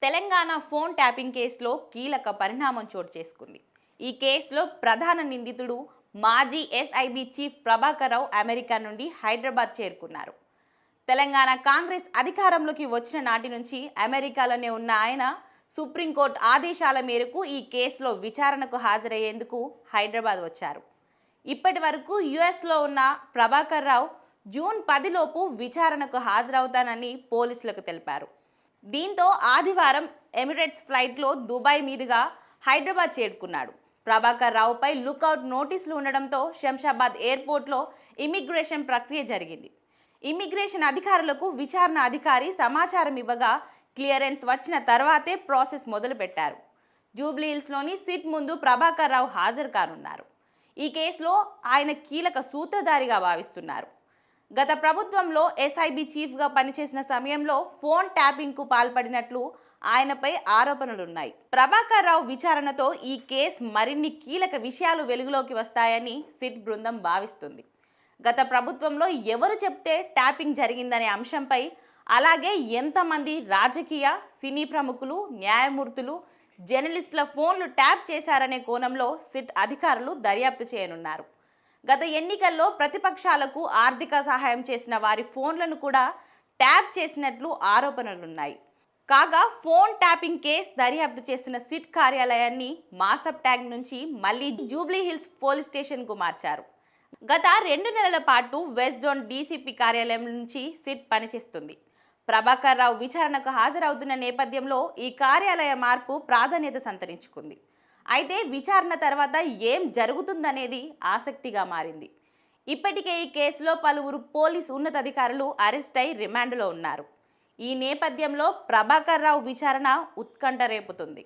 Telangana phone tapping కేసులో కీలక పరిణామం చోటు చేసుకుంది. ఈ కేసులో ప్రధాన నిందితుడు మాజీ SIB chief Prabhakar Rao America నుండి హైదరాబాద్ చేరుకున్నారు. తెలంగాణ కాంగ్రెస్ అధికారంలోకి వచ్చిన నాటి నుంచి అమెరికాలోనే ఉన్న ఆయన సుప్రీంకోర్టు ఆదేశాల మేరకు ఈ కేసులో విచారణకు హాజరయ్యేందుకు హైదరాబాద్ వచ్చారు. ఇప్పటి వరకు యుఎస్లో ఉన్న ప్రభాకర్ రావు జూన్ 10 లోపు విచారణకు హాజరవుతానని పోలీసులకు తెలిపారు. దీంతో ఆదివారం ఎమిరేట్స్ ఫ్లైట్లో దుబాయ్ మీదుగా హైదరాబాద్ చేరుకున్నాడు. ప్రభాకర్ రావుపై లుకౌట్ నోటీసులు ఉండడంతో శంషాబాద్ ఎయిర్పోర్ట్లో ఇమిగ్రేషన్ ప్రక్రియ జరిగింది. ఇమిగ్రేషన్ అధికారులకు విచారణ అధికారి సమాచారం ఇవ్వగా క్లియరెన్స్ వచ్చిన తర్వాతే ప్రాసెస్ మొదలుపెట్టారు. జూబ్లీహిల్స్లోని సిట్ ముందు ప్రభాకర్ రావు హాజరు కానున్నారు. ఈ కేసులో ఆయన కీలక సూత్రధారిగా భావిస్తున్నారు. గత ప్రభుత్వంలో ఎస్ఐబి చీఫ్గా పనిచేసిన సమయంలో ఫోన్ ట్యాపింగ్కు పాల్పడినట్లు ఆయనపై ఆరోపణలున్నాయి. ప్రభాకర్ రావు విచారణతో ఈ కేసు మరిన్ని కీలక విషయాలు వెలుగులోకి వస్తాయని సిట్ బృందం భావిస్తుంది. గత ప్రభుత్వంలో ఎవరు చెప్తే ట్యాపింగ్ జరిగిందనే అంశంపై, అలాగే ఎంతమంది రాజకీయ, సినీ ప్రముఖులు, న్యాయమూర్తులు, జర్నలిస్టుల ఫోన్లు ట్యాప్ చేశారనే కోణంలో సిట్ అధికారులు దర్యాప్తు చేయనున్నారు. గత ఎన్నికల్లో ప్రతిపక్షాలకు ఆర్థిక సహాయం చేసిన వారి ఫోన్లను కూడా ట్యాప్ చేసినట్లు ఆరోపణలున్నాయి. కాగా ఫోన్ ట్యాపింగ్ కేసు దర్యాప్తు చేస్తున్న సిట్ కార్యాలయాన్ని మాసబ్ ట్యాగ్ నుంచి మళ్లీ జూబ్లీహిల్స్ పోలీస్ స్టేషన్కు మార్చారు. గత 2 నెలల పాటు వెస్ట్ జోన్ డీసీపీ కార్యాలయం నుంచి సిట్ పనిచేస్తుంది. ప్రభాకర్ రావు విచారణకు హాజరవుతున్న నేపథ్యంలో ఈ కార్యాలయ మార్పు ప్రాధాన్యత సంతరించుకుంది. అయితే విచారణ తర్వాత ఏం జరుగుతుందనేది ఆసక్తిగా మారింది. ఇప్పటికే ఈ కేసులో పలువురు పోలీసు ఉన్నతాధికారులు అరెస్ట్ అయి రిమాండ్లో ఉన్నారు. ఈ నేపథ్యంలో ప్రభాకర్ రావు విచారణ ఉత్కంఠ రేపుతుంది.